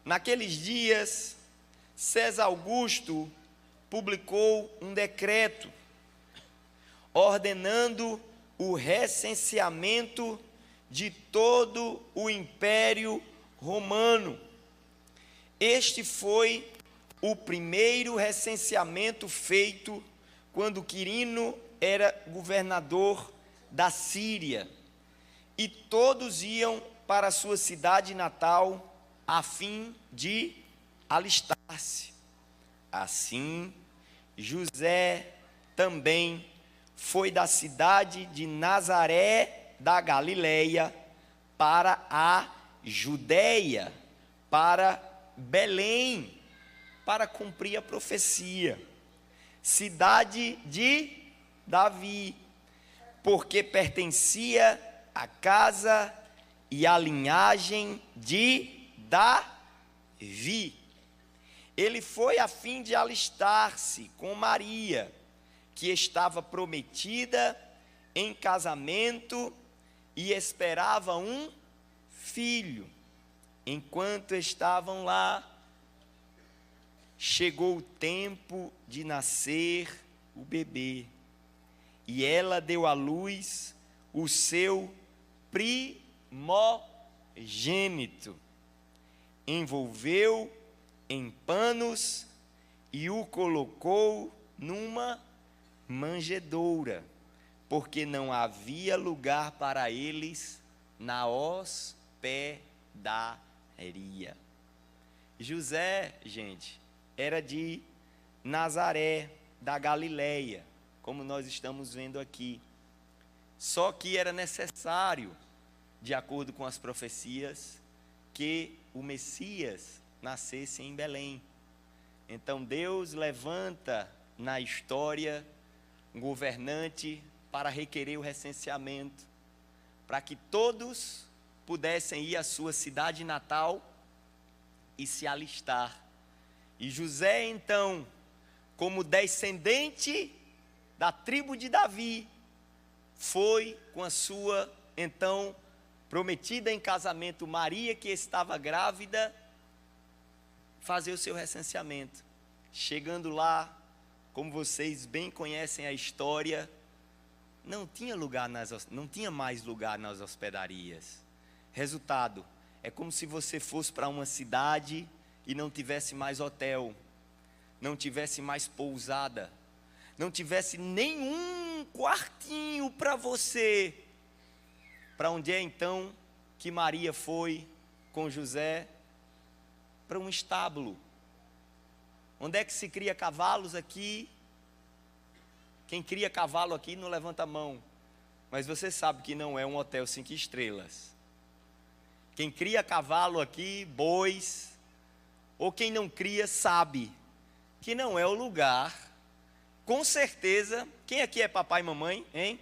Naqueles dias, César Augusto publicou um decreto ordenando o recenseamento de todo o Império Romano. Este foi o primeiro recenseamento feito quando Quirino era governador da Síria, e todos iam para a sua cidade natal a fim de alistar-se. Assim, José também foi da cidade de Nazaré da Galileia para a Judéia, para Belém, para cumprir a profecia, cidade de Davi, porque pertencia à casa e à linhagem de Davi. Ele foi a fim de alistar-se com Maria, que estava prometida em casamento e esperava um filho. Enquanto estavam lá, chegou o tempo de nascer o bebê, e ela deu à luz o seu primogênito, envolveu em panos e o colocou numa manjedoura, porque não havia lugar para eles na hospedaria. José, gente, era de Nazaré da Galileia, como nós estamos vendo aqui. Só que era necessário, de acordo com as profecias, que o Messias nascesse em Belém. Então Deus levanta na história um governante para requerer o recenseamento, para que todos pudessem ir à sua cidade natal e se alistar. E José, então, como descendente da tribo de Davi, foi com a sua, então, prometida em casamento Maria, que estava grávida, fazer o seu recenseamento. Chegando lá, como vocês bem conhecem a história, não tinha mais lugar nas hospedarias. Resultado, é como se você fosse para uma cidade e não tivesse mais hotel, não tivesse mais pousada, não tivesse nenhum quartinho para você. Para onde é então que Maria foi com José? Para um estábulo. Onde é que se cria cavalos aqui? Quem cria cavalo aqui não levanta a mão, mas você sabe que não é um hotel 5 estrelas. Quem cria cavalo aqui, bois, ou quem não cria, sabe que não é o lugar. Com certeza, quem aqui é papai e mamãe, hein?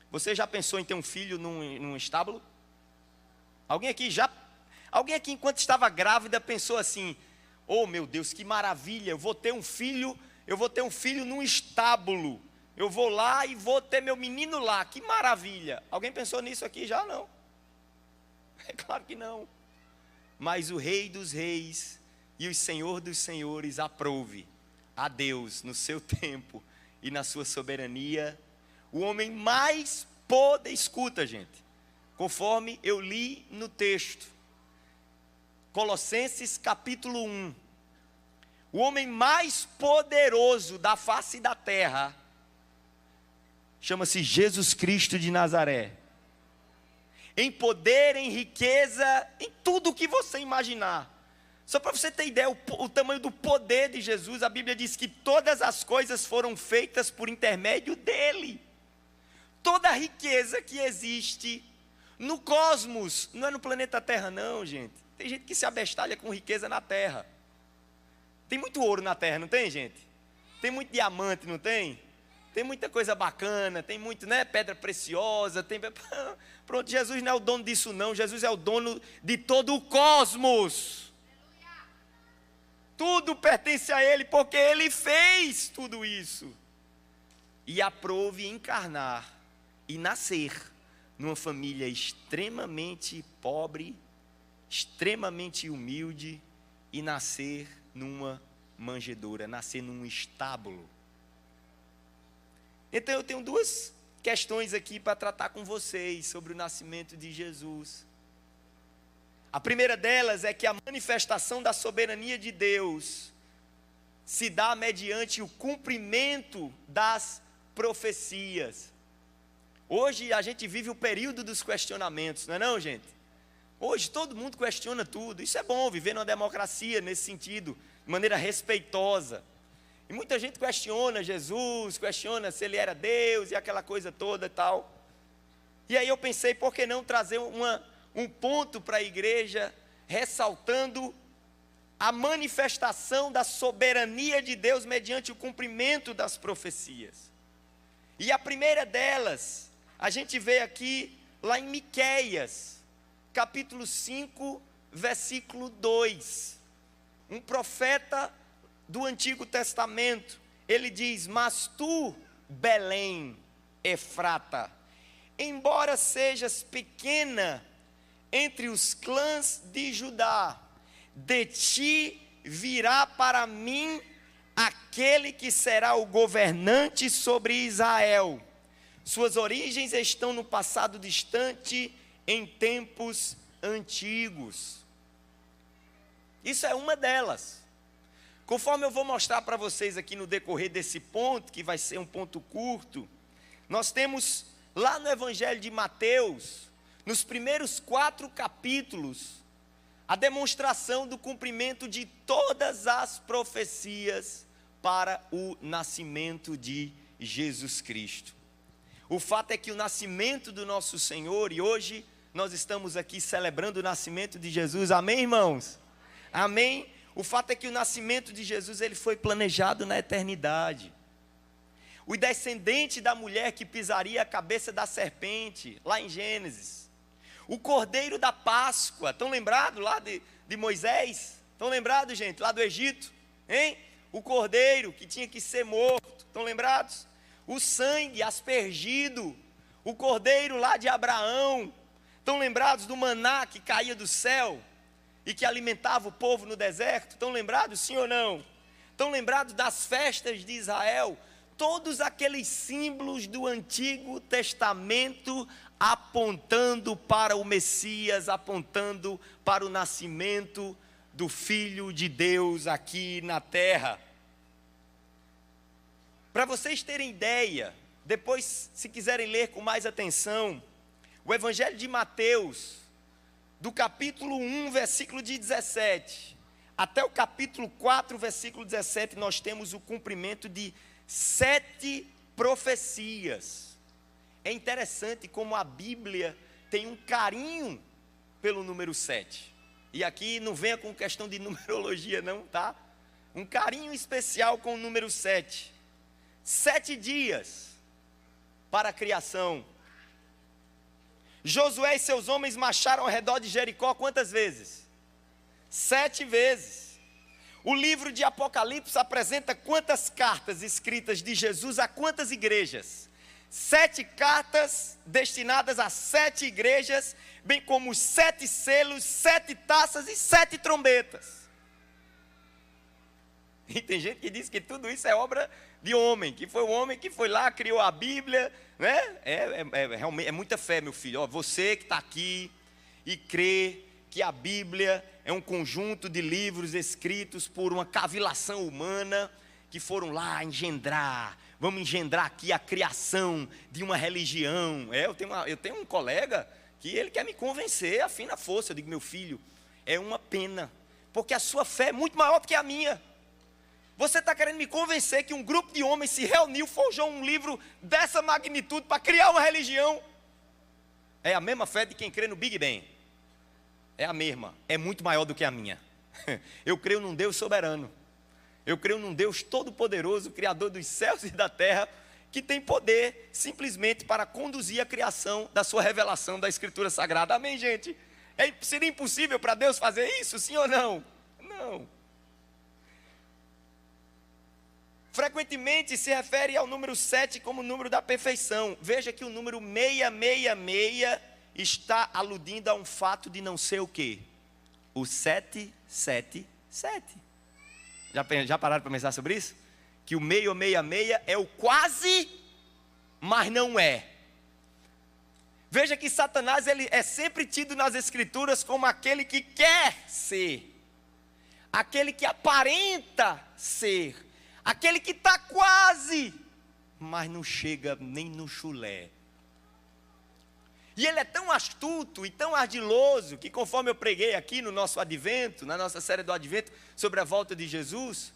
Você já pensou em ter um filho num estábulo? Alguém aqui enquanto estava grávida pensou assim: oh meu Deus, que maravilha, eu vou ter um filho num estábulo. Eu vou lá e vou ter meu menino lá, que maravilha. Alguém pensou nisso aqui já? Não. É claro que não. Mas o Rei dos Reis e o Senhor dos Senhores aprove a Deus, no seu tempo e na sua soberania, o homem mais poderoso. Escuta, gente, conforme eu li no texto, Colossenses capítulo 1, o homem mais poderoso da face da terra chama-se Jesus Cristo de Nazaré. Em poder, em riqueza, em tudo o que você imaginar. Só para você ter ideia, o tamanho do poder de Jesus, a Bíblia diz que todas as coisas foram feitas por intermédio dele. Toda a riqueza que existe no cosmos, não é no planeta Terra não, gente. Tem gente que se abestalha com riqueza na Terra. Tem muito ouro na Terra, não tem, gente? Tem muito diamante, não tem? Tem muita coisa bacana, tem muito, né, pedra preciosa, tem... Pronto, Jesus não é o dono disso não, Jesus é o dono de todo o cosmos. Tudo pertence a Ele, porque Ele fez tudo isso. E aprove encarnar e nascer numa família extremamente pobre, extremamente humilde e nascer numa manjedoura, nascer num estábulo. Então eu tenho duas questões aqui para tratar com vocês sobre o nascimento de Jesus. A primeira delas é que a manifestação da soberania de Deus se dá mediante o cumprimento das profecias. Hoje a gente vive o período dos questionamentos, não é não, gente? Hoje todo mundo questiona tudo. Isso é bom, viver numa democracia nesse sentido, de maneira respeitosa. E muita gente questiona Jesus, questiona se ele era Deus e aquela coisa toda e tal. E aí eu pensei, por que não trazer um ponto para a igreja, ressaltando a manifestação da soberania de Deus mediante o cumprimento das profecias. E a primeira delas, a gente vê aqui lá em Miqueias, capítulo 5, versículo 2. Um profeta do Antigo Testamento, ele diz: mas tu, Belém, Efrata, embora sejas pequena entre os clãs de Judá, de ti virá para mim aquele que será o governante sobre Israel. Suas origens estão no passado distante, em tempos antigos. Isso é uma delas. Conforme eu vou mostrar para vocês aqui no decorrer desse ponto, que vai ser um ponto curto, nós temos lá no Evangelho de Mateus, nos primeiros 4 capítulos, a demonstração do cumprimento de todas as profecias para o nascimento de Jesus Cristo. O fato é que o nascimento do nosso Senhor, e hoje nós estamos aqui celebrando o nascimento de Jesus, amém, irmãos? Amém? O fato é que o nascimento de Jesus, ele foi planejado na eternidade. O descendente da mulher que pisaria a cabeça da serpente, lá em Gênesis. O cordeiro da Páscoa, estão lembrados lá de Moisés? Estão lembrados, gente, lá do Egito? Hein? O cordeiro que tinha que ser morto, estão lembrados? O sangue aspergido, o cordeiro lá de Abraão. Estão lembrados do maná que caía do céu e que alimentava o povo no deserto? Estão lembrados, sim ou não? Estão lembrados das festas de Israel? Todos aqueles símbolos do Antigo Testamento apontando para o Messias, apontando para o nascimento do Filho de Deus aqui na terra. Para vocês terem ideia, depois, se quiserem ler com mais atenção, o Evangelho de Mateus, do capítulo 1, versículo de 17, até o capítulo 4, versículo 17, nós temos o cumprimento de 7 profecias. É interessante como a Bíblia tem um carinho pelo número 7. E aqui não venha com questão de numerologia não, tá? Um carinho especial com o número 7. 7 dias para a criação. Josué e seus homens marcharam ao redor de Jericó quantas vezes? 7 vezes. O livro de Apocalipse apresenta quantas cartas escritas de Jesus a quantas igrejas? 7 cartas destinadas a 7 igrejas, bem como os 7 selos, 7 taças e 7 trombetas. E tem gente que diz que tudo isso é obra de homem, que foi o homem que foi lá, criou a Bíblia, né? Realmente é muita fé, meu filho. Ó, você que está aqui e crê que a Bíblia é um conjunto de livros escritos por uma cavilação humana, que foram lá engendrar, vamos engendrar aqui a criação de uma religião. Eu tenho um colega que ele quer me convencer, afina a força. Eu digo, meu filho, é uma pena, porque a sua fé é muito maior do que a minha. Você está querendo me convencer que um grupo de homens se reuniu, forjou um livro dessa magnitude para criar uma religião? É a mesma fé de quem crê no Big Bang. É a mesma, é muito maior do que a minha. Eu creio num Deus soberano. Eu creio num Deus todo-poderoso, Criador dos céus e da terra, que tem poder simplesmente para conduzir a criação da sua revelação da Escritura Sagrada. Amém, gente? Seria impossível para Deus fazer isso, sim ou não? Não. Frequentemente se refere ao número 7 como o número da perfeição. Veja que o número 666 está aludindo a um fato de não ser o quê? O 7, 7, 7. Já pararam para pensar sobre isso? Que o meio, meia, meia é o quase, mas não é. Veja que Satanás, ele é sempre tido nas Escrituras como aquele que quer ser, aquele que aparenta ser, aquele que está quase, mas não chega nem no chulé. E ele é tão astuto e tão ardiloso, que conforme eu preguei aqui no nosso advento, na nossa série do advento, sobre a volta de Jesus,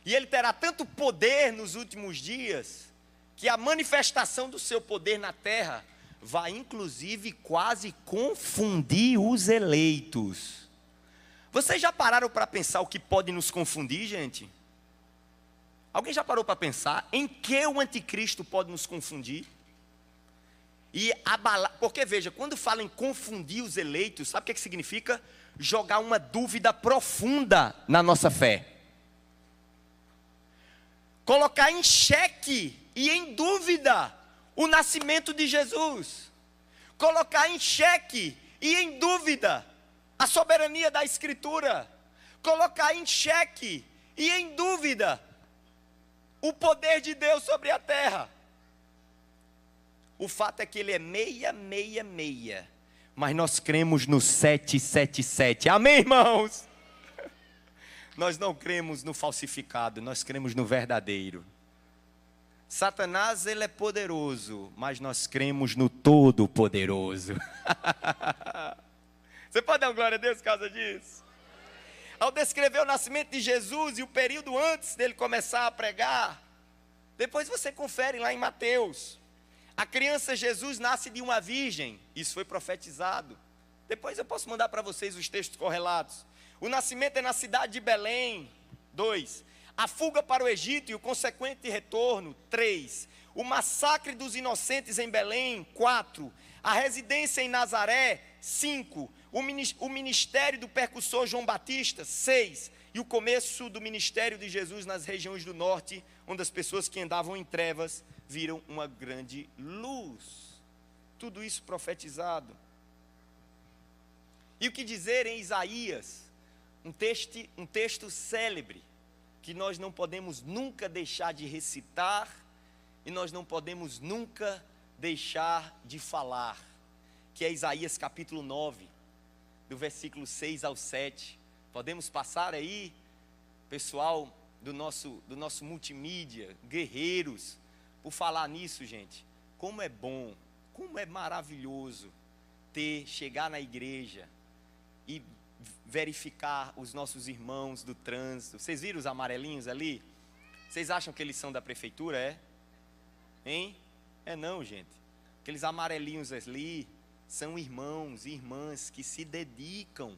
e ele terá tanto poder nos últimos dias, que a manifestação do seu poder na terra vai inclusive quase confundir os eleitos. Vocês já pararam para pensar o que pode nos confundir, gente? Alguém já parou para pensar em que o anticristo pode nos confundir? E abalar, porque veja, quando fala em confundir os eleitos, sabe o que significa? Jogar uma dúvida profunda na nossa fé. Colocar em xeque e em dúvida o nascimento de Jesus. Colocar em xeque e em dúvida a soberania da Escritura. Colocar em xeque e em dúvida o poder de Deus sobre a terra. O fato é que ele é meia, meia, meia. Mas nós cremos no 777. Amém, irmãos? Nós não cremos no falsificado, nós cremos no verdadeiro. Satanás, ele é poderoso, mas nós cremos no Todo-Poderoso. Você pode dar uma glória a Deus por causa disso? Ao descrever o nascimento de Jesus e o período antes dele começar a pregar, depois você confere lá em Mateus. A criança Jesus nasce de uma virgem, isso foi profetizado. Depois eu posso mandar para vocês os textos correlatos. O nascimento é na cidade de Belém. 2. A fuga para o Egito e o consequente retorno. 3. O massacre dos inocentes em Belém. 4. A residência em Nazaré. 5. O ministério do percussor João Batista. 6. E o começo do ministério de Jesus nas regiões do norte, onde as pessoas que andavam em trevas viram uma grande luz. Tudo isso profetizado. E o que dizer em Isaías? Um texto célebre, que nós não podemos nunca deixar de recitar, e nós não podemos nunca deixar de falar, que é Isaías capítulo 9, do versículo 6 ao 7. Podemos passar aí, pessoal do nosso multimídia, guerreiros, por falar nisso, gente. Como é bom, como é maravilhoso chegar na igreja e verificar os nossos irmãos do trânsito. Vocês viram os amarelinhos ali? Vocês acham que eles são da prefeitura, é? Hein? É não, gente. Aqueles amarelinhos ali são irmãos e irmãs que se dedicam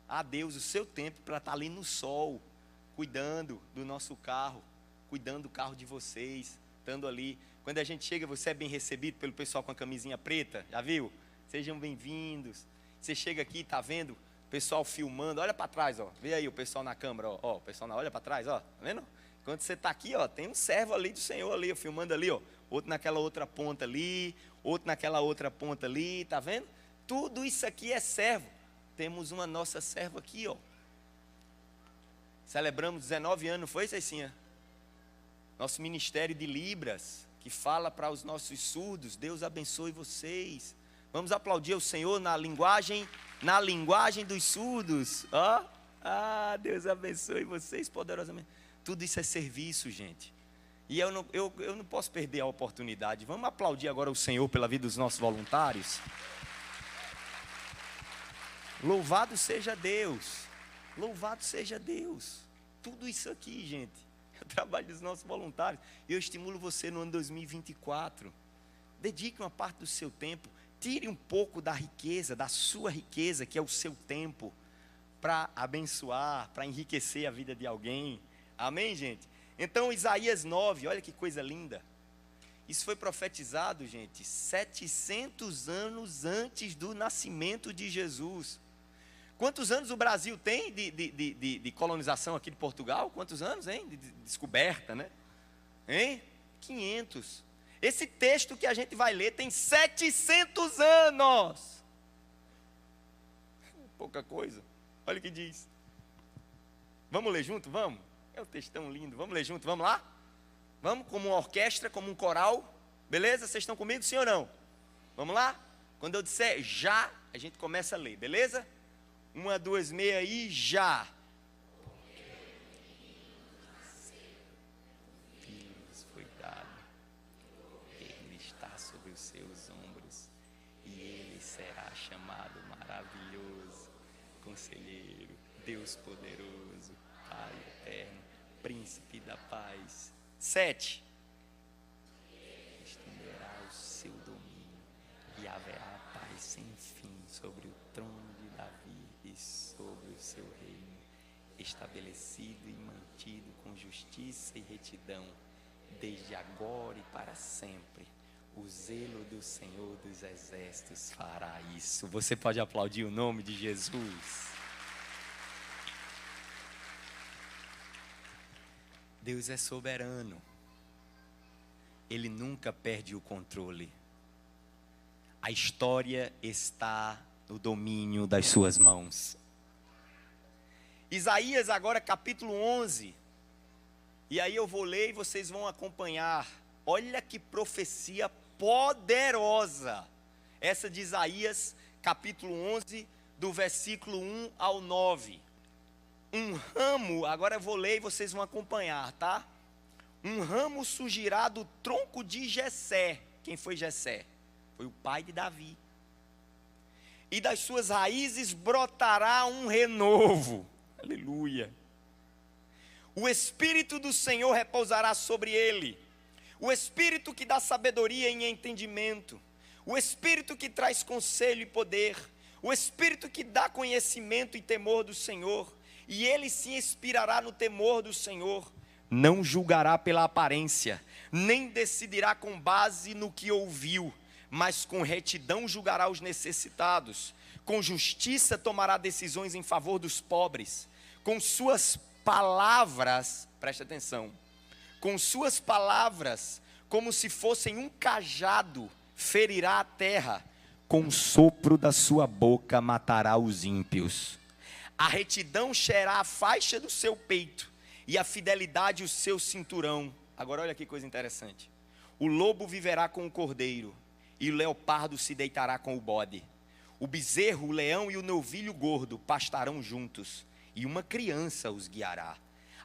a Deus o seu tempo para estar ali no sol, cuidando do nosso carro, cuidando do carro de vocês, estando ali. Quando a gente chega, você é bem recebido pelo pessoal com a camisinha preta, já viu? Sejam bem-vindos. Você chega aqui, está vendo o pessoal filmando, olha para trás, ó. Vê aí o pessoal na câmera, ó, o pessoal olha para trás, ó, tá vendo? Quando você está aqui, ó, tem um servo ali do Senhor ali, ó, filmando ali, ó, outro naquela outra ponta ali, outro naquela outra ponta ali, tá vendo? Tudo isso aqui é servo. Temos uma nossa serva aqui, ó. Celebramos 19 anos, foi, Cecinha? Nosso ministério de Libras, que fala para os nossos surdos. Deus abençoe vocês. Vamos aplaudir o Senhor na linguagem dos surdos. Ó, Deus abençoe vocês poderosamente. Tudo isso é serviço, gente. E eu não posso perder a oportunidade. Vamos aplaudir agora o Senhor pela vida dos nossos voluntários. Louvado seja Deus. Louvado seja Deus. Tudo isso aqui, gente, é o trabalho dos nossos voluntários. Eu estimulo você no ano 2024. Dedique uma parte do seu tempo. Tire um pouco da riqueza, da sua riqueza, que é o seu tempo, para abençoar, para enriquecer a vida de alguém. Amém, gente? Então, Isaías 9, olha que coisa linda. Isso foi profetizado, gente, 700 anos antes do nascimento de Jesus. Quantos anos o Brasil tem de colonização aqui de Portugal? Quantos anos, hein? De descoberta, né? Hein? 500. Esse texto que a gente vai ler tem 700 anos. Pouca coisa. Olha o que diz. Vamos ler junto? Vamos? É um textão lindo. Vamos ler junto? Vamos lá? Vamos? Como uma orquestra, como um coral. Beleza? Vocês estão comigo, sim ou não? Vamos lá? Quando eu disser já, a gente começa a ler, beleza? 1, 2, meia aí, já. Filhos foi dado, ele está sobre os seus ombros, e ele será chamado maravilhoso, conselheiro, Deus poderoso, Pai eterno, príncipe da paz. 7. Estenderá o seu domínio e haverá paz sem fim sobre o trono de Davi e sobre o seu reino, estabelecido e mantido com justiça e retidão, desde agora e para sempre. O zelo do Senhor dos Exércitos fará isso. Você pode aplaudir o nome de Jesus. Deus é soberano. Ele nunca perde o controle. A história está no domínio das suas mãos. Isaías agora capítulo 11. E aí eu vou ler e vocês vão acompanhar. Olha que profecia poderosa. Essa de Isaías capítulo 11, do versículo 1 ao 9. Um ramo, agora eu vou ler e vocês vão acompanhar, tá? Um ramo surgirá do tronco de Jessé. Quem foi Jessé? Foi o pai de Davi. E das suas raízes brotará um renovo. Aleluia. O Espírito do Senhor repousará sobre ele. O Espírito que dá sabedoria e entendimento. O Espírito que traz conselho e poder. O Espírito que dá conhecimento e temor do Senhor. E ele se inspirará no temor do Senhor. Não julgará pela aparência, nem decidirá com base no que ouviu, mas com retidão julgará os necessitados. Com justiça tomará decisões em favor dos pobres. Com suas palavras, preste atenção, com suas palavras, como se fossem um cajado, ferirá a terra. Com o sopro da sua boca matará os ímpios. A retidão será a faixa do seu peito, e a fidelidade o seu cinturão. Agora olha que coisa interessante. O lobo viverá com o cordeiro, e o leopardo se deitará com o bode. O bezerro, o leão e o novilho gordo pastarão juntos, e uma criança os guiará.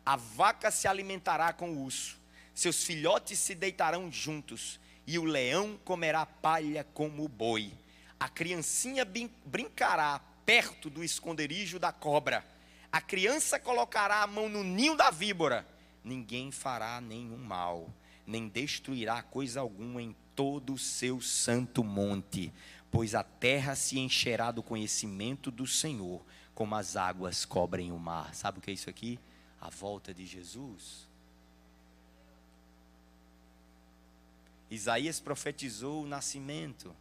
A vaca se alimentará com o urso, seus filhotes se deitarão juntos, e o leão comerá palha como o boi. A criancinha brincará perto do esconderijo da cobra. A criança colocará a mão no ninho da víbora. Ninguém fará nenhum mal, nem destruirá coisa alguma em todo o seu santo monte, pois a terra se encherá do conhecimento do Senhor, como as águas cobrem o mar. Sabe o que é isso aqui? A volta de Jesus. Isaías profetizou o nascimento,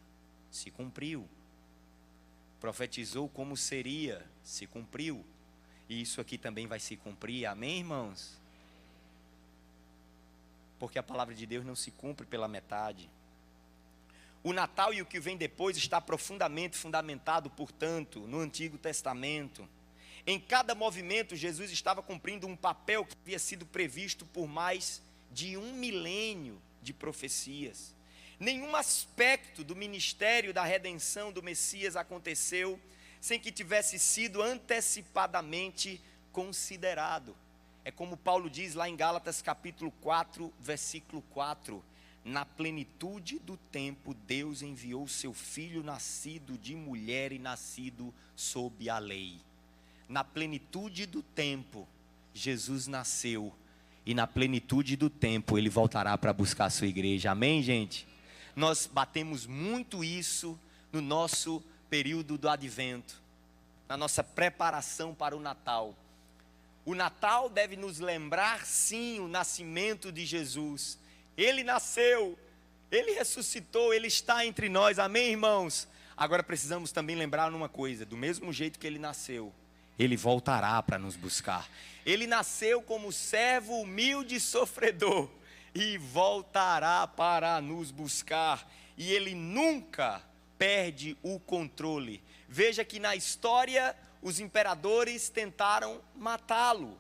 se cumpriu. Profetizou como seria, se cumpriu. E isso aqui também vai se cumprir, amém, irmãos? Porque a palavra de Deus não se cumpre pela metade. O Natal e o que vem depois está profundamente fundamentado, portanto, no Antigo Testamento. Em cada movimento, Jesus estava cumprindo um papel que havia sido previsto por mais de 1 milênio de profecias. Nenhum aspecto do ministério da redenção do Messias aconteceu sem que tivesse sido antecipadamente considerado. É como Paulo diz lá em Gálatas capítulo 4, versículo 4. Na plenitude do tempo, Deus enviou seu Filho nascido de mulher e nascido sob a lei. Na plenitude do tempo, Jesus nasceu. E na plenitude do tempo, Ele voltará para buscar a sua igreja. Amém, gente? Nós batemos muito isso no nosso período do advento, na nossa preparação para o Natal. O Natal deve nos lembrar, sim, o nascimento de Jesus. Ele nasceu, Ele ressuscitou, Ele está entre nós, amém, irmãos? Agora precisamos também lembrar uma coisa: do mesmo jeito que Ele nasceu, Ele voltará para nos buscar. Ele nasceu como servo humilde e sofredor, e voltará para nos buscar. E Ele nunca perde o controle. Veja que na história os imperadores tentaram matá-lo.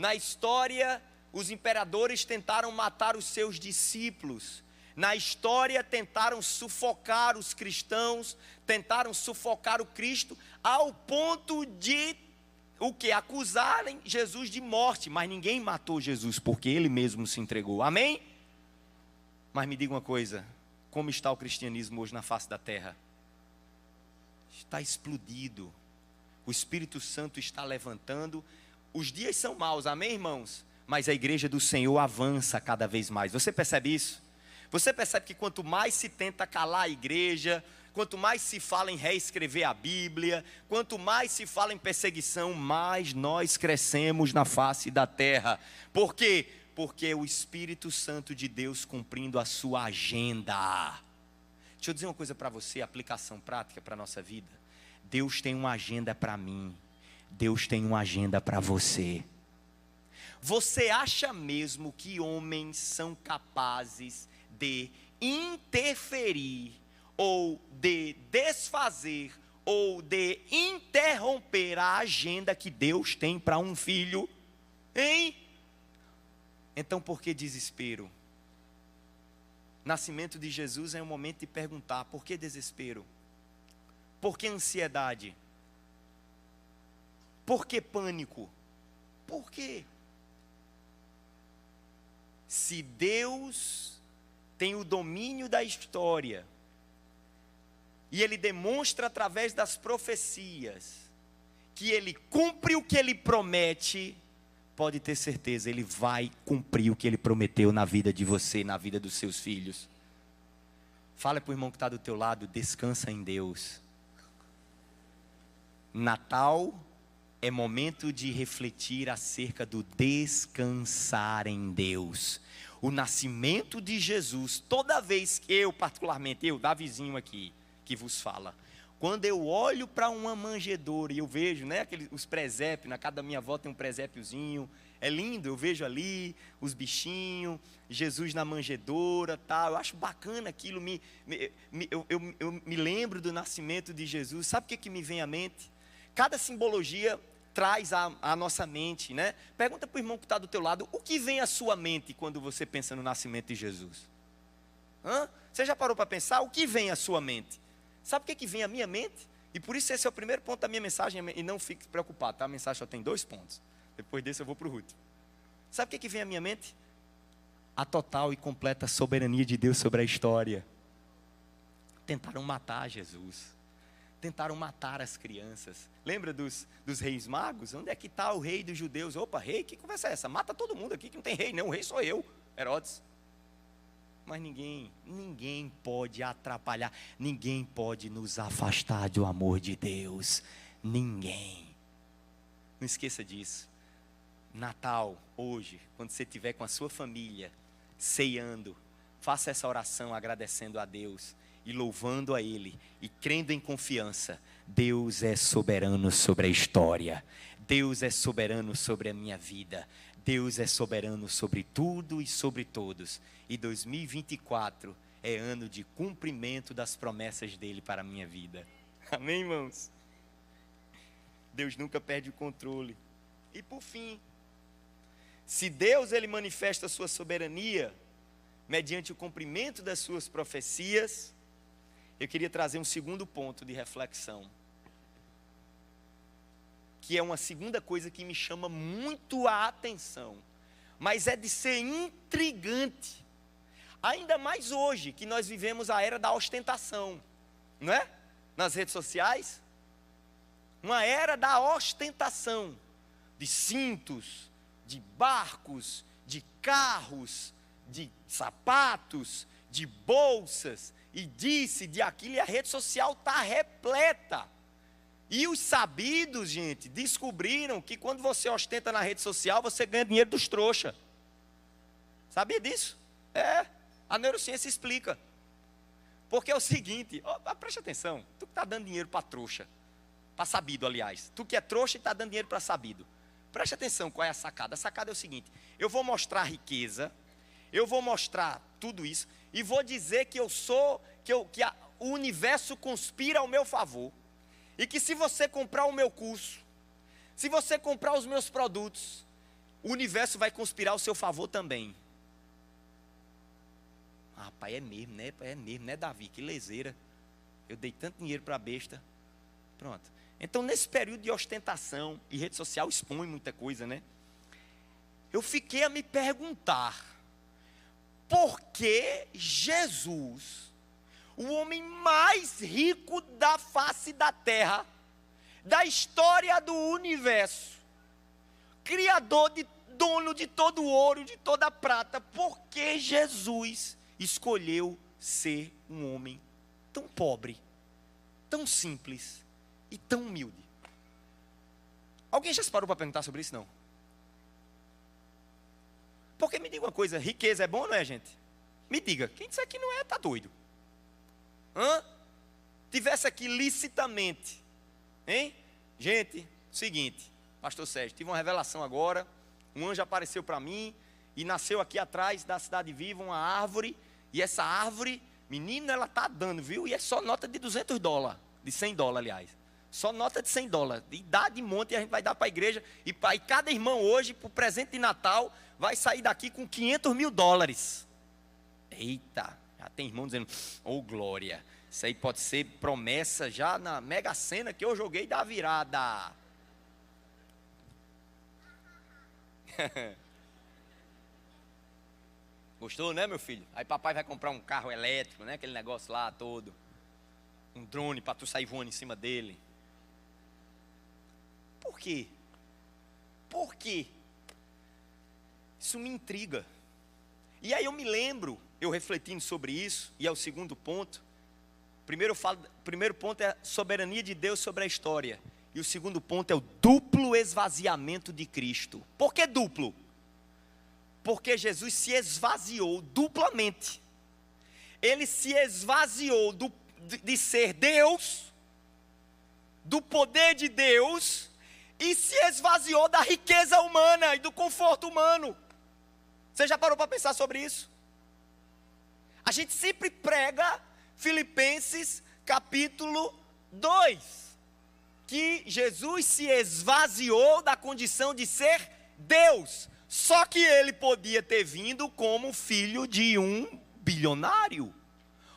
Na história, os imperadores tentaram matar os seus discípulos. Na história, tentaram sufocar os cristãos, tentaram sufocar o Cristo, ao ponto de acusarem Jesus de morte. Mas ninguém matou Jesus, porque ele mesmo se entregou. Amém? Mas me diga uma coisa, como está o cristianismo hoje na face da terra? Está explodido. O Espírito Santo está levantando. Os dias são maus, amém, irmãos? Mas a igreja do Senhor avança cada vez mais. Você percebe isso? Você percebe que quanto mais se tenta calar a igreja, quanto mais se fala em reescrever a Bíblia, quanto mais se fala em perseguição, mais nós crescemos na face da terra. Por quê? Porque é o Espírito Santo de Deus cumprindo a sua agenda. Deixa eu dizer uma coisa para você, aplicação prática para a nossa vida. Deus tem uma agenda para mim. Deus tem uma agenda para você. Você acha mesmo que homens são capazes de interferir, ou de desfazer, ou de interromper a agenda que Deus tem para um filho? Hein? Então por que desespero? Nascimento de Jesus é um momento de perguntar: por que desespero? Por que ansiedade? Por que pânico? Por quê? Se Deus tem o domínio da história, e Ele demonstra através das profecias, que Ele cumpre o que Ele promete, pode ter certeza, Ele vai cumprir o que Ele prometeu na vida de você, na vida dos seus filhos. Fala para o irmão que está do teu lado: descansa em Deus. Natal é momento de refletir acerca do descansar em Deus. O nascimento de Jesus, toda vez que eu, particularmente, Davizinho aqui, que vos fala, quando eu olho para uma manjedoura e eu vejo, né, os presépios, na casa da minha avó tem um presépiozinho, é lindo, eu vejo ali os bichinhos, Jesus na manjedoura, tal, eu acho bacana aquilo, eu me lembro do nascimento de Jesus. Sabe o que me vem à mente? Cada simbologia traz a nossa mente, né? Pergunta para o irmão que está do teu lado: o que vem à sua mente quando você pensa no nascimento de Jesus? Você já parou para pensar? O que vem à sua mente? Sabe o que vem à minha mente? E por isso esse é o primeiro ponto da minha mensagem, e não fique preocupado, tá? A mensagem só tem 2 pontos. Depois desse eu vou para o último. Sabe o que vem à minha mente? A total e completa soberania de Deus sobre a história. Tentaram matar Jesus. Tentaram matar as crianças. Lembra dos reis magos? Onde é que está o rei dos judeus? Opa, rei? Que conversa é essa? Mata todo mundo aqui que não tem rei, não. O rei sou eu, Herodes. Mas ninguém pode atrapalhar, ninguém pode nos afastar do amor de Deus. Ninguém. Não esqueça disso. Natal, hoje, quando você estiver com a sua família, ceando, faça essa oração agradecendo a Deus e louvando a Ele, e crendo em confiança. Deus é soberano sobre a história. Deus é soberano sobre a minha vida. Deus é soberano sobre tudo e sobre todos. E 2024 é ano de cumprimento das promessas dEle para a minha vida. Amém, irmãos? Deus nunca perde o controle. E por fim, se Deus Ele manifesta a sua soberania mediante o cumprimento das suas profecias, eu queria trazer um segundo ponto de reflexão, que é uma segunda coisa que me chama muito a atenção, mas é de ser intrigante, ainda mais hoje que nós vivemos a era da ostentação, não é? Nas redes sociais, uma era da ostentação, de cintos, de barcos, de carros, de sapatos, de bolsas, e disse, de aquilo, e a rede social está repleta. E os sabidos, gente, descobriram que quando você ostenta na rede social, você ganha dinheiro dos trouxas. Sabia disso? A neurociência explica. Porque é o seguinte, preste atenção, tu que está dando dinheiro para trouxa, para sabido, aliás, tu que é trouxa e está dando dinheiro para sabido, preste atenção qual é a sacada. A sacada é o seguinte: eu vou mostrar riqueza, eu vou mostrar tudo isso, e vou dizer que o universo conspira ao meu favor, e que se você comprar o meu curso, se você comprar os meus produtos, o universo vai conspirar ao seu favor também. Ah, rapaz, é mesmo, né, Davi? Que leseira. Eu dei tanto dinheiro para a besta. Pronto. Então, nesse período de ostentação, e rede social expõe muita coisa, né? Eu fiquei a me perguntar, por que Jesus, o homem mais rico da face da terra, da história do universo, criador, dono de todo o ouro, de toda a prata, por que Jesus escolheu ser um homem tão pobre, tão simples e tão humilde? Alguém já se parou para perguntar sobre isso, não? Porque me diga uma coisa, riqueza é bom ou não é, gente? Me diga, quem disser que não é, está doido. Tivesse aqui licitamente, hein? Gente, seguinte, pastor Sérgio, tive uma revelação agora, um anjo apareceu para mim, e nasceu aqui atrás da Cidade Viva uma árvore, e essa árvore, menino, ela está dando, viu? E é só nota de $200, de $100, aliás. Só nota de $100, e dá de monte, e a gente vai dar para a igreja, e cada irmão hoje, para o presente de Natal, vai sair daqui com $500 mil. Eita, já tem irmão dizendo, ô glória, isso aí pode ser promessa já na Mega Sena que eu joguei da virada. Gostou, né, meu filho? Aí papai vai comprar um carro elétrico, né, aquele negócio lá todo. Um drone para tu sair voando em cima dele. Por quê? Por quê? Isso me intriga. E aí eu me lembro, eu refletindo sobre isso, e é o segundo ponto. Primeiro ponto é a soberania de Deus sobre a história. E o segundo ponto é o duplo esvaziamento de Cristo. Por que duplo? Porque Jesus se esvaziou duplamente. Ele se esvaziou de ser Deus, do poder de Deus, e se esvaziou da riqueza humana e do conforto humano. Você já parou para pensar sobre isso? A gente sempre prega Filipenses capítulo 2, que Jesus se esvaziou da condição de ser Deus, só que ele podia ter vindo como filho de um bilionário,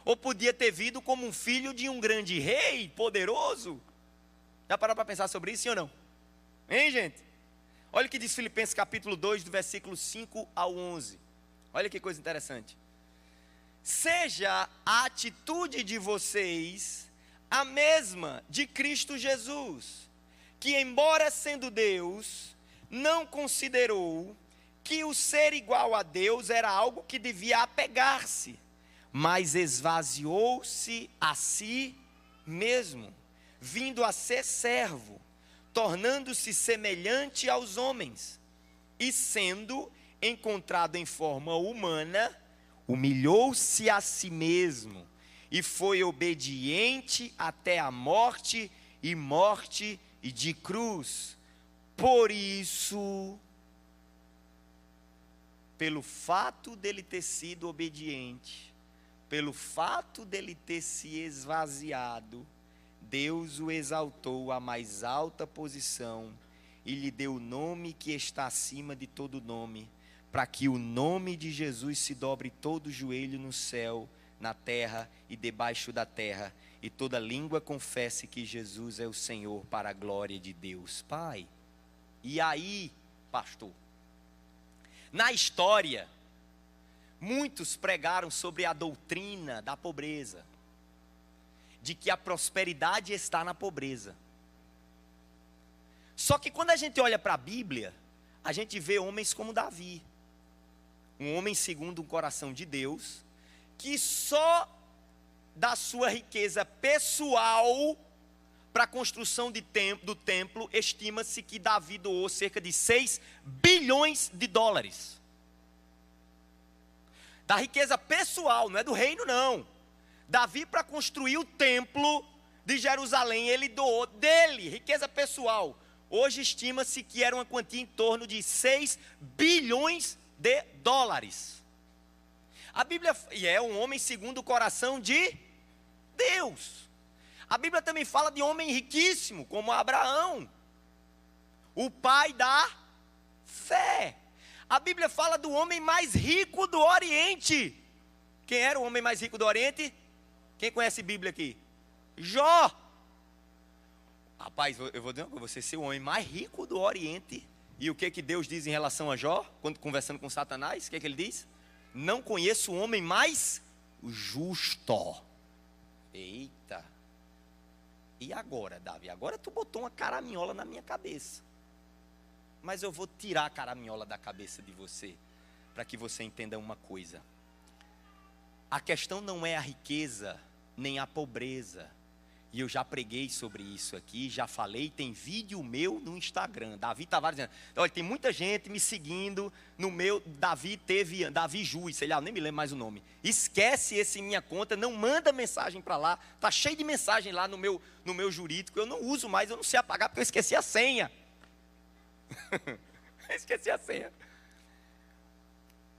ou podia ter vindo como um filho de um grande rei poderoso. Já parou para pensar sobre isso, sim ou não? Hein, gente? Olha o que diz Filipenses capítulo 2, do versículo 5 ao 11. Olha que coisa interessante. Seja a atitude de vocês a mesma de Cristo Jesus, que embora sendo Deus, não considerou que o ser igual a Deus era algo que devia apegar-se, mas esvaziou-se a si mesmo, vindo a ser servo, tornando-se semelhante aos homens, e sendo encontrado em forma humana, humilhou-se a si mesmo, e foi obediente até a morte e de cruz. Por isso, pelo fato dele ter sido obediente, pelo fato dele ter se esvaziado, Deus o exaltou à mais alta posição e lhe deu o nome que está acima de todo nome, para que o nome de Jesus se dobre todo o joelho no céu, na terra e debaixo da terra, e toda língua confesse que Jesus é o Senhor, para a glória de Deus Pai. E aí, pastor, na história, muitos pregaram sobre a doutrina da pobreza, de que a prosperidade está na pobreza. Só que quando a gente olha para a Bíblia, a gente vê homens como Davi, um homem segundo o coração de Deus, que só da sua riqueza pessoal para a construção do templo, estima-se que Davi doou cerca de $6 bilhões. Da riqueza pessoal, não é do reino não. Davi, para construir o templo de Jerusalém, ele doou dele, riqueza pessoal. Hoje estima-se que era uma quantia em torno de $6 bilhões. A Bíblia, e é um homem segundo o coração de Deus. A Bíblia também fala de homem riquíssimo, como Abraão, o pai da Fé. A Bíblia fala do homem mais rico do Oriente. Quem era o homem mais rico do Oriente? Quem conhece Bíblia aqui? Jó. Rapaz, eu vou dizer uma coisa, você ser o homem mais rico do Oriente. E o que Deus diz em relação a Jó? Quando conversando com Satanás, o que ele diz? Não conheço o homem mais justo. Eita. E agora, Davi? Agora tu botou uma caraminhola na minha cabeça. Mas eu vou tirar a caraminhola da cabeça de você, para que você entenda uma coisa. A questão não é a riqueza, nem a pobreza. E eu já preguei sobre isso aqui, já falei, tem vídeo meu no Instagram, Davi Tavares dizendo, olha, tem muita gente me seguindo no meu, Davi Ju, sei lá, nem me lembro mais o nome. Esquece esse minha conta, não manda mensagem para lá, tá cheio de mensagem lá no meu jurídico, eu não uso mais, eu não sei apagar porque eu esqueci a senha. Esqueci a senha.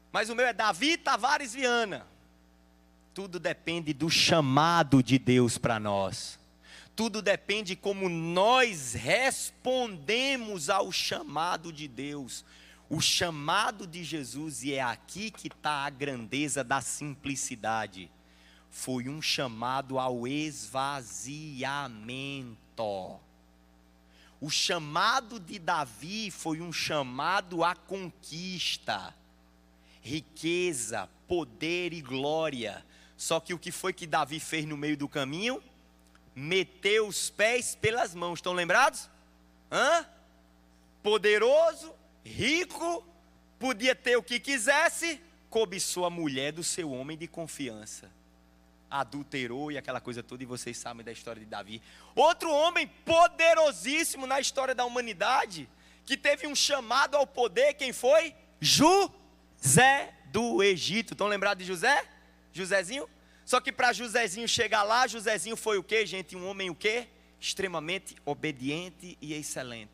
Mas o meu é Davi Tavares Viana. Tudo depende do chamado de Deus para nós. Tudo depende como nós respondemos ao chamado de Deus. O chamado de Jesus, e é aqui que está a grandeza da simplicidade, foi um chamado ao esvaziamento. O chamado de Davi foi um chamado à conquista, riqueza, poder e glória. Só que o que foi que Davi fez no meio do caminho? Meteu os pés pelas mãos, estão lembrados? Poderoso, rico, podia ter o que quisesse, cobiçou a mulher do seu homem de confiança, adulterou e aquela coisa toda, e vocês sabem da história de Davi. Outro homem poderosíssimo na história da humanidade, que teve um chamado ao poder, quem foi? José do Egito. Estão lembrados de José? Josézinho? Só que para Josézinho chegar lá, Josézinho foi o quê, gente? Um homem o quê? Extremamente obediente e excelente.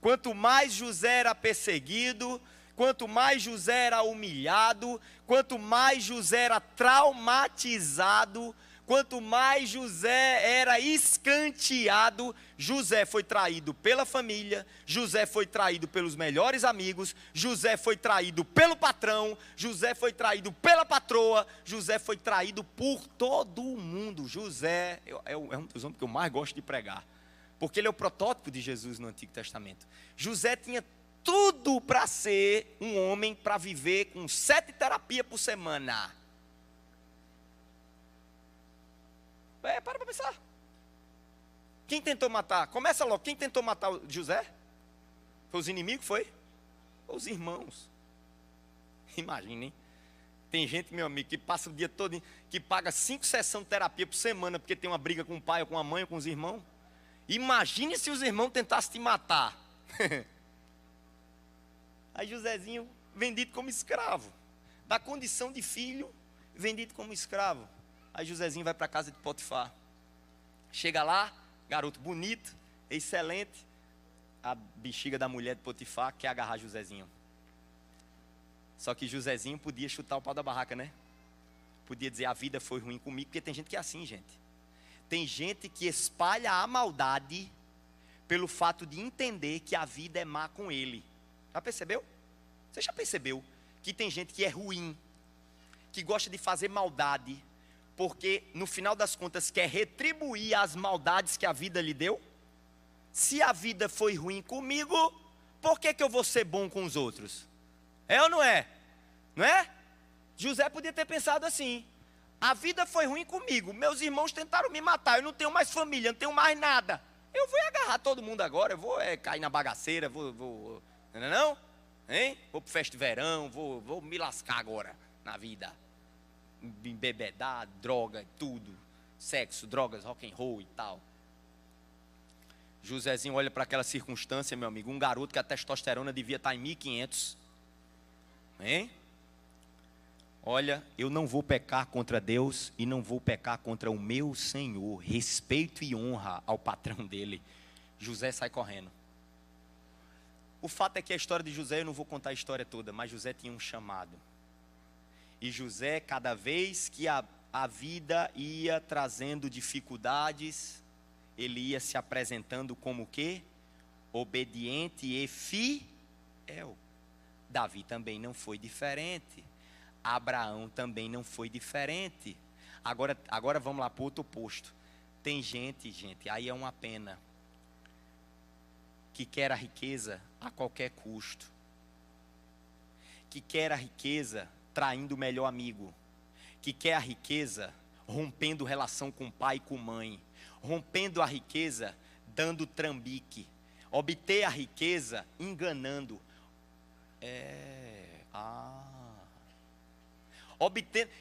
Quanto mais José era perseguido, quanto mais José era humilhado, quanto mais José era traumatizado, quanto mais José era escanteado, José foi traído pela família, José foi traído pelos melhores amigos, José foi traído pelo patrão, José foi traído pela patroa, José foi traído por todo mundo. José é um dos homens que eu mais gosto de pregar, porque ele é o protótipo de Jesus no Antigo Testamento. José tinha tudo para ser um homem para viver com 7 terapias por semana. Para pensar. Quem tentou matar? Começa logo. Quem tentou matar José? Foi os inimigos? Foi os irmãos. Imaginem. Tem gente, meu amigo, que passa o dia todo, que paga 5 sessões de terapia por semana, porque tem uma briga com o pai, ou com a mãe, ou com os irmãos. Imagine se os irmãos tentassem te matar. Aí Josézinho, vendido como escravo. Da condição de filho, vendido como escravo. Aí Josézinho vai para a casa de Potifar. Chega lá, garoto bonito, excelente. A bexiga da mulher de Potifar quer agarrar Josézinho. Só que Josézinho podia chutar o pau da barraca, né? Podia dizer, a vida foi ruim comigo, porque tem gente que é assim, gente. Tem gente que espalha a maldade pelo fato de entender que a vida é má com ele. Já percebeu? Você já percebeu que tem gente que é ruim, que gosta de fazer maldade, porque no final das contas quer retribuir as maldades que a vida lhe deu? Se a vida foi ruim comigo, por que eu vou ser bom com os outros? É ou não é? Não é? José podia ter pensado assim: a vida foi ruim comigo, meus irmãos tentaram me matar, eu não tenho mais família, não tenho mais nada. Eu vou agarrar todo mundo agora, eu vou cair na bagaceira, vou não? Hein? Vou pro festa de verão, vou me lascar agora na vida. Embebedar, droga, tudo. Sexo, drogas, rock and roll e tal. Josézinho olha para aquela circunstância, meu amigo. Um garoto que a testosterona devia estar em 1500. Hein? Olha, eu não vou pecar contra Deus e não vou pecar contra o meu Senhor. Respeito e honra ao patrão dele. José sai correndo. O fato é que a história de José, eu não vou contar a história toda, mas José tinha um chamado. E José, cada vez que a vida ia trazendo dificuldades, ele ia se apresentando como o quê? Obediente e fiel. Israel. Davi também não foi diferente. Abraão também não foi diferente. Agora vamos lá para o outro oposto. Tem gente, aí é uma pena, que quer a riqueza a qualquer custo. Que quer a riqueza traindo o melhor amigo. Que quer a riqueza rompendo relação com o pai e com mãe. Rompendo a riqueza dando trambique. Obter a riqueza enganando.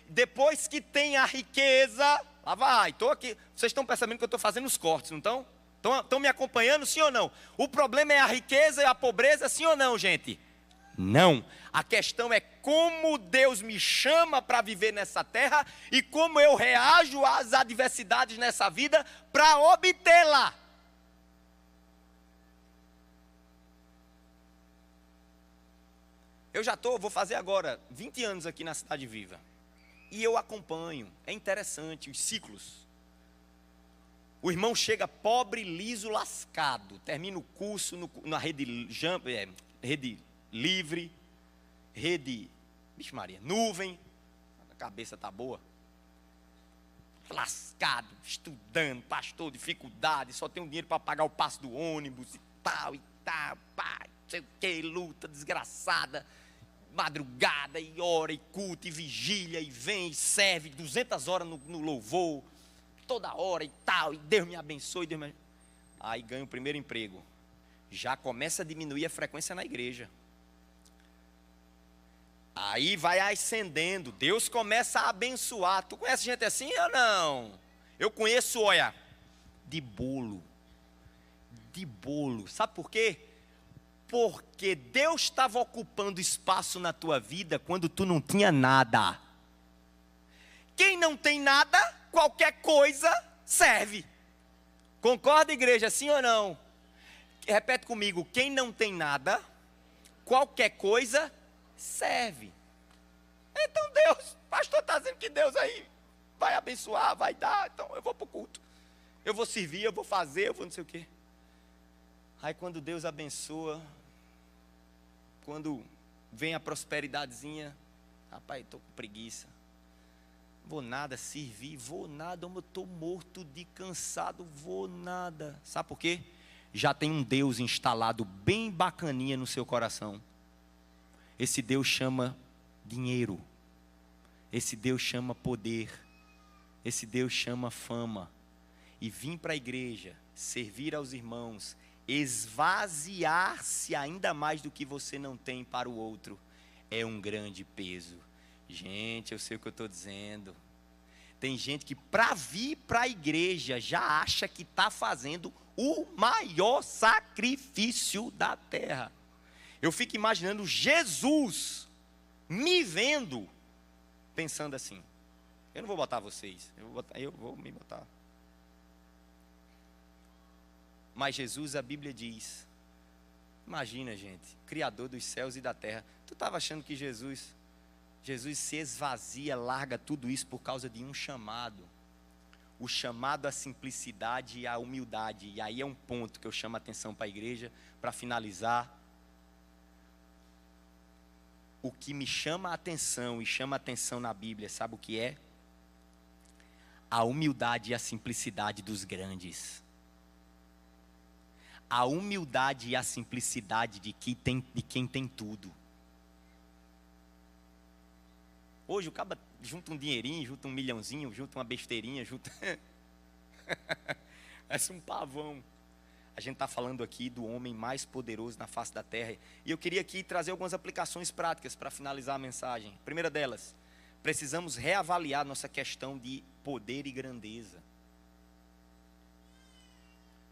Depois que tem a riqueza, lá vai, estou aqui. Vocês estão percebendo que eu estou fazendo os cortes, não estão? Estão me acompanhando, sim ou não? O problema é a riqueza e a pobreza, sim ou não, gente? Não. A questão é como Deus me chama para viver nessa terra e como eu reajo às adversidades nessa vida para obtê-la. Vou fazer agora 20 anos aqui na Cidade Viva. E eu acompanho, é interessante, os ciclos. O irmão chega pobre, liso, lascado. Termina o curso na rede livre, rede, vixe Maria, nuvem. A cabeça tá boa. Lascado, estudando, pastor, dificuldade, só tem um dinheiro para pagar o passe do ônibus e tal, pá, não sei o que, luta desgraçada. Madrugada, e ora, e culto, e vigília, e vem, e serve 200 horas no louvor, toda hora e tal, e Deus me abençoe, Aí ganha o primeiro emprego, já começa a diminuir a frequência na igreja, aí vai ascendendo, Deus começa a abençoar. Tu conhece gente assim ou não? Eu conheço, olha, de bolo, sabe por quê? Porque Deus estava ocupando espaço na tua vida quando tu não tinha nada. Quem não tem nada, qualquer coisa serve. Concorda, igreja, sim ou não? Repete comigo, quem não tem nada, qualquer coisa serve. Então Deus, pastor está dizendo que Deus aí vai abençoar, vai dar, então eu vou para o culto. Eu vou servir, eu vou fazer, eu vou não sei o quê. Aí quando Deus abençoa, quando vem a prosperidadezinha, rapaz, estou com preguiça, vou nada servir, vou nada, eu estou morto de cansado, vou nada. Sabe por quê? Já tem um Deus instalado bem bacaninha no seu coração. Esse Deus chama dinheiro, esse Deus chama poder, esse Deus chama fama. E vir para a igreja, servir aos irmãos, esvaziar-se ainda mais do que você não tem para o outro, é um grande peso. Gente, eu sei o que eu estou dizendo. Tem gente que para vir para a igreja já acha que está fazendo o maior sacrifício da terra. Eu fico imaginando Jesus me vendo, pensando assim, eu não vou botar vocês, eu vou me botar. Mas Jesus, a Bíblia diz, imagina, gente, Criador dos céus e da terra. Tu estava achando que Jesus se esvazia, larga tudo isso por causa de um chamado. O chamado à simplicidade e à humildade. E aí é um ponto que eu chamo a atenção para a igreja, para finalizar. O que me chama a atenção e chama a atenção na Bíblia, sabe o que é? A humildade e a simplicidade dos grandes. A humildade e a simplicidade de quem tem tudo. Hoje o cara junta um dinheirinho, junta um milhãozinho, junta uma besteirinha, junta... Parece um pavão. A gente está falando aqui do homem mais poderoso na face da terra. E eu queria aqui trazer algumas aplicações práticas para finalizar a mensagem. A primeira delas, precisamos reavaliar nossa questão de poder e grandeza.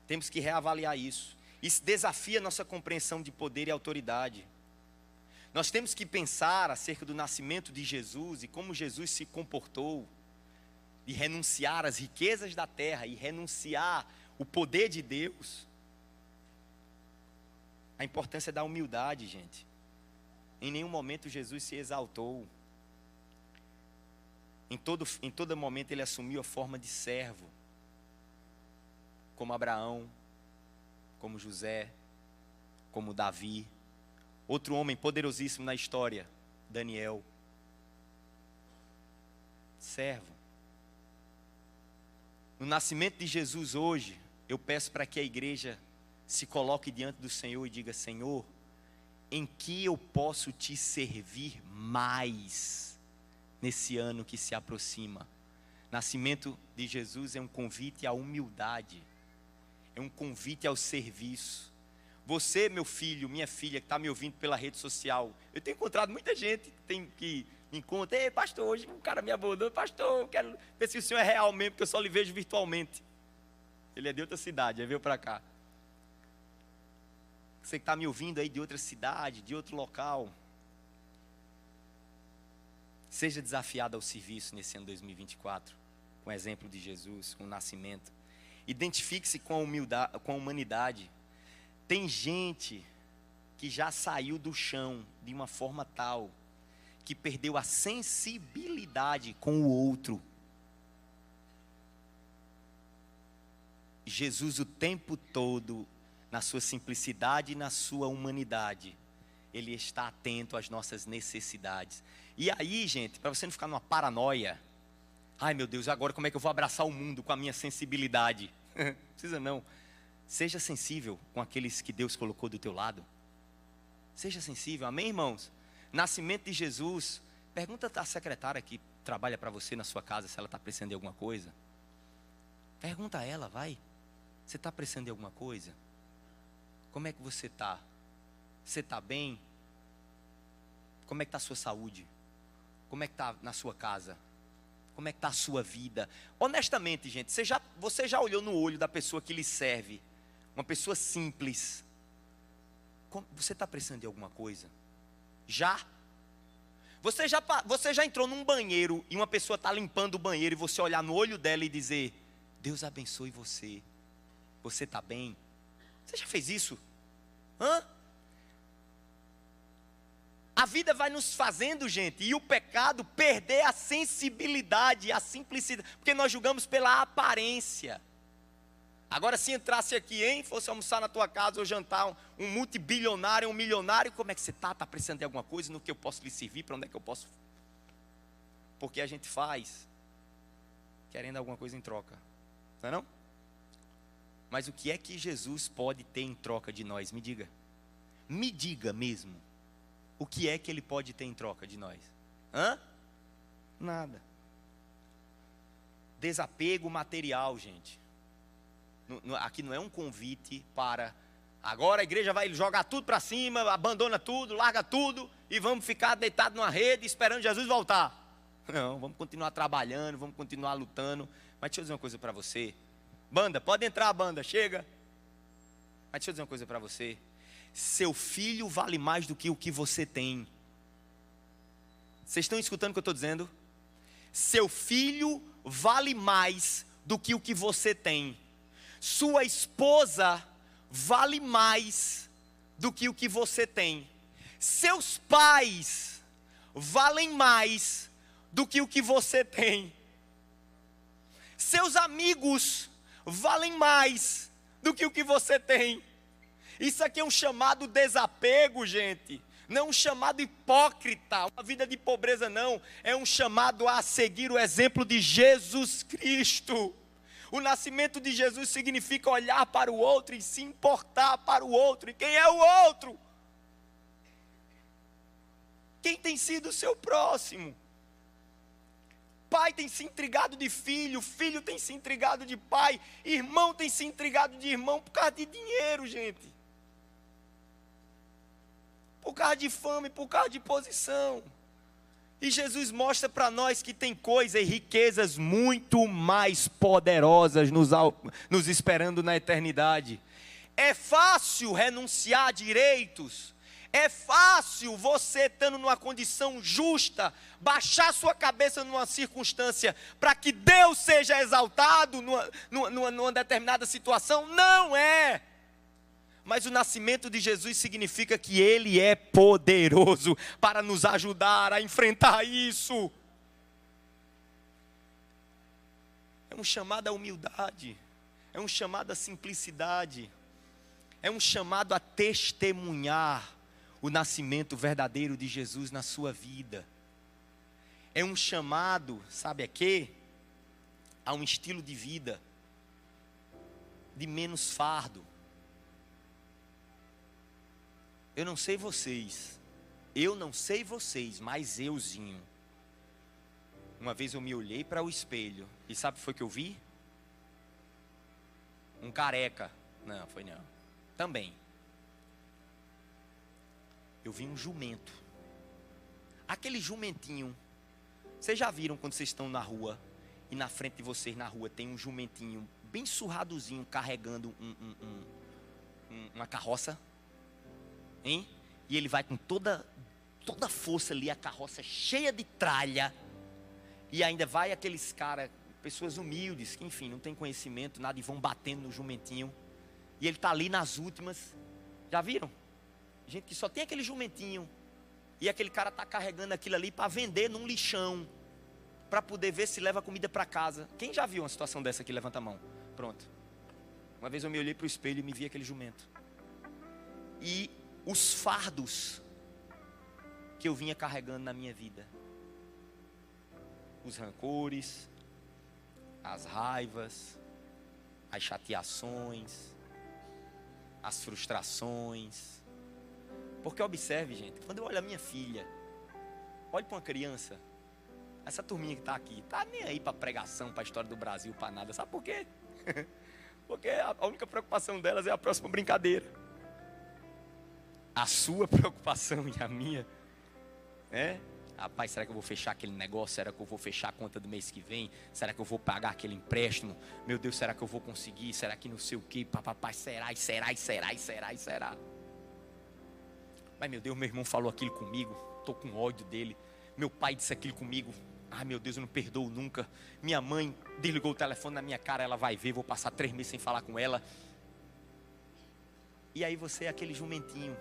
Temos que reavaliar isso. Isso desafia nossa compreensão de poder e autoridade. Nós temos que pensar acerca do nascimento de Jesus e como Jesus se comportou, de renunciar às riquezas da terra e renunciar o poder de Deus. A importância da humildade, gente. Em nenhum momento Jesus se exaltou. Em todo momento ele assumiu a forma de servo. Como Abraão, como José, como Davi, Outro homem poderosíssimo na história, Daniel. Servo. No nascimento de Jesus hoje, eu peço para que a igreja se coloque diante do Senhor e diga: Senhor, em que eu posso te servir mais nesse ano que se aproxima? Nascimento de Jesus é um convite à humildade, é um convite ao serviço. Você, meu filho, minha filha, que está me ouvindo pela rede social, eu tenho encontrado muita gente que me encontra: ei, pastor, hoje um cara me abordou, pastor, eu quero ver se o senhor é real mesmo, porque eu só lhe vejo virtualmente. Ele é de outra cidade, aí veio para cá. Você que está me ouvindo aí de outra cidade, de outro local, seja desafiado ao serviço nesse ano 2024, com o exemplo de Jesus, com o nascimento. Identifique-se com a humildade, com a humanidade. Tem gente que já saiu do chão de uma forma tal que perdeu a sensibilidade com o outro. Jesus, o tempo todo, na sua simplicidade e na sua humanidade, Ele está atento às nossas necessidades. E aí, gente, para você não ficar numa paranoia: ai meu Deus, agora como é que eu vou abraçar o mundo com a minha sensibilidade? Não precisa não. Seja sensível com aqueles que Deus colocou do teu lado. Seja sensível, amém, irmãos? Nascimento de Jesus. Pergunta à secretária que trabalha para você na sua casa se ela está precisando de alguma coisa. Pergunta a ela, vai. Você está precisando de alguma coisa? Como é que você está? Você está bem? Como é que está a sua saúde? Como é que está na sua casa? Como é que está a sua vida? Honestamente, gente, você já olhou no olho da pessoa que lhe serve? Uma pessoa simples. Você está precisando de alguma coisa? Já? Você já entrou num banheiro e uma pessoa está limpando o banheiro e você olhar no olho dela e dizer: Deus abençoe você. Você está bem? Você já fez isso? Hã? A vida vai nos fazendo, gente, e o pecado, perder a sensibilidade, a simplicidade, porque nós julgamos pela aparência. Agora, se entrasse aqui, fosse almoçar na tua casa ou jantar um multibilionário, um milionário, como é que você está? Está precisando de alguma coisa? No que eu posso lhe servir? Para onde é que eu posso? Porque a gente faz querendo alguma coisa em troca, não é não? Mas o que é que Jesus pode ter em troca de nós? Me diga. Me diga mesmo. O que é que Ele pode ter em troca de nós? Hã? Nada. Desapego material, gente. Aqui não é um convite para... agora a igreja vai jogar tudo para cima, abandona tudo, larga tudo e vamos ficar deitados numa rede esperando Jesus voltar. Não, vamos continuar trabalhando, vamos continuar lutando. Mas deixa eu dizer uma coisa para você. Banda, pode entrar, banda, chega. Mas deixa eu dizer uma coisa para você. Seu filho vale mais do que o que você tem. Vocês estão escutando o que eu estou dizendo? Seu filho vale mais do que o que você tem. Sua esposa vale mais do que o que você tem. Seus pais valem mais do que o que você tem. Seus amigos valem mais do que o que você tem. Isso aqui é um chamado desapego, gente. Não é um chamado hipócrita, uma vida de pobreza, não. É um chamado a seguir o exemplo de Jesus Cristo. O nascimento de Jesus significa olhar para o outro e se importar para o outro. E quem é o outro? Quem tem sido o seu próximo? Pai tem se intrigado de filho, filho tem se intrigado de pai, irmão tem se intrigado de irmão por causa de dinheiro, gente. Por causa de fama e por causa de posição. E Jesus mostra para nós que tem coisas e riquezas muito mais poderosas nos esperando na eternidade. É fácil renunciar a direitos. É fácil você, estando numa condição justa, baixar sua cabeça numa circunstância para que Deus seja exaltado numa determinada situação. Não é. Mas o nascimento de Jesus significa que Ele é poderoso para nos ajudar a enfrentar isso. É um chamado à humildade, é um chamado à simplicidade, é um chamado a testemunhar o nascimento verdadeiro de Jesus na sua vida. É um chamado, sabe a quê? A um estilo de vida de menos fardo. Eu não sei vocês, mas euzinho. Uma vez eu me olhei para o espelho e sabe o que foi que eu vi? Um careca. Não, foi não. Também. Eu vi um jumento. Aquele jumentinho. Vocês já viram quando vocês estão na rua e na frente de vocês na rua tem um jumentinho bem surradozinho carregando uma carroça? Hein? E ele vai com toda força ali, a carroça cheia de tralha. E ainda vai aqueles caras, pessoas humildes, que enfim, não tem conhecimento, nada, e vão batendo no jumentinho. E ele está ali nas últimas. Já viram? Gente que só tem aquele jumentinho. E aquele cara está carregando aquilo ali para vender num lixão. Para poder ver se leva comida para casa. Quem já viu uma situação dessa aqui? Levanta a mão. Pronto. Uma vez eu me olhei para o espelho e me vi aquele jumento. E os fardos que eu vinha carregando na minha vida. Os rancores, as raivas, as chateações, as frustrações. Porque observe, gente, quando eu olho a minha filha, olho para uma criança, essa turminha que está aqui, está nem aí para pregação, para a história do Brasil, para nada. Sabe por quê? Porque a única preocupação delas é a próxima brincadeira. A sua preocupação e a minha é: rapaz, será que eu vou fechar aquele negócio? Será que eu vou fechar a conta do mês que vem? Será que eu vou pagar aquele empréstimo? Meu Deus, será que eu vou conseguir? Será que não sei o quê? Papai, será? Mas meu Deus, meu irmão falou aquilo comigo, estou com ódio dele. Meu pai disse aquilo comigo. Ai meu Deus, eu não perdoo nunca. Minha mãe desligou o telefone na minha cara, ela vai ver, vou passar 3 meses sem falar com ela. E aí você é aquele jumentinho.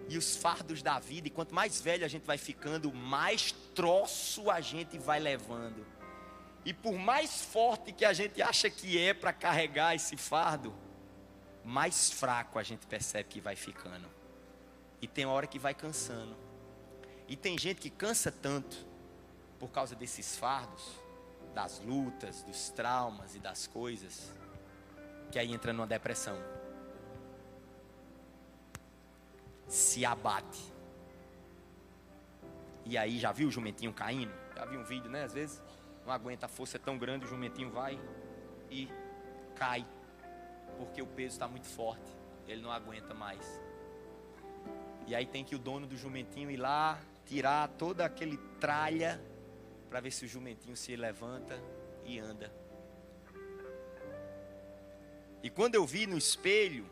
E os fardos da vida, e quanto mais velho a gente vai ficando, mais troço a gente vai levando. E por mais forte que a gente acha que é para carregar esse fardo, mais fraco a gente percebe que vai ficando. E tem hora que vai cansando. E tem gente que cansa tanto por causa desses fardos, das lutas, dos traumas e das coisas, que aí entra numa depressão. Se abate. E aí, já viu o jumentinho caindo? Já viu um vídeo, né? Às vezes não aguenta, a força é tão grande, o jumentinho vai e cai, porque o peso está muito forte, ele não aguenta mais. E aí tem que o dono do jumentinho ir lá, tirar toda aquele tralha, para ver se o jumentinho se levanta e anda. E quando eu vi no espelho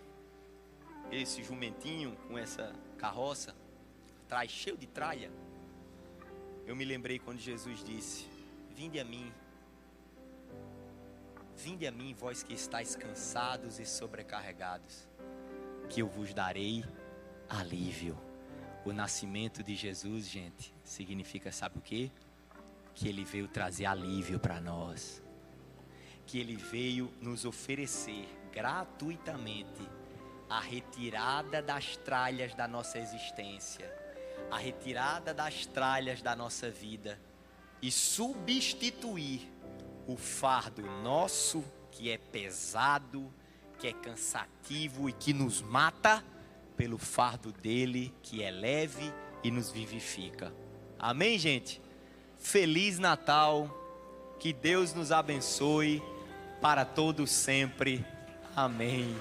esse jumentinho com essa carroça atrás, cheio de tralha, eu me lembrei quando Jesus disse: vinde a mim, vós que estáis cansados e sobrecarregados, que eu vos darei alívio. O nascimento de Jesus, gente, significa, sabe o quê? Que ele veio trazer alívio para nós, que ele veio nos oferecer gratuitamente a retirada das tralhas da nossa existência, a retirada das tralhas da nossa vida, e substituir o fardo nosso, que é pesado, que é cansativo e que nos mata, pelo fardo dele, que é leve e nos vivifica. Amém, gente? Feliz Natal, que Deus nos abençoe para todos sempre. Amém.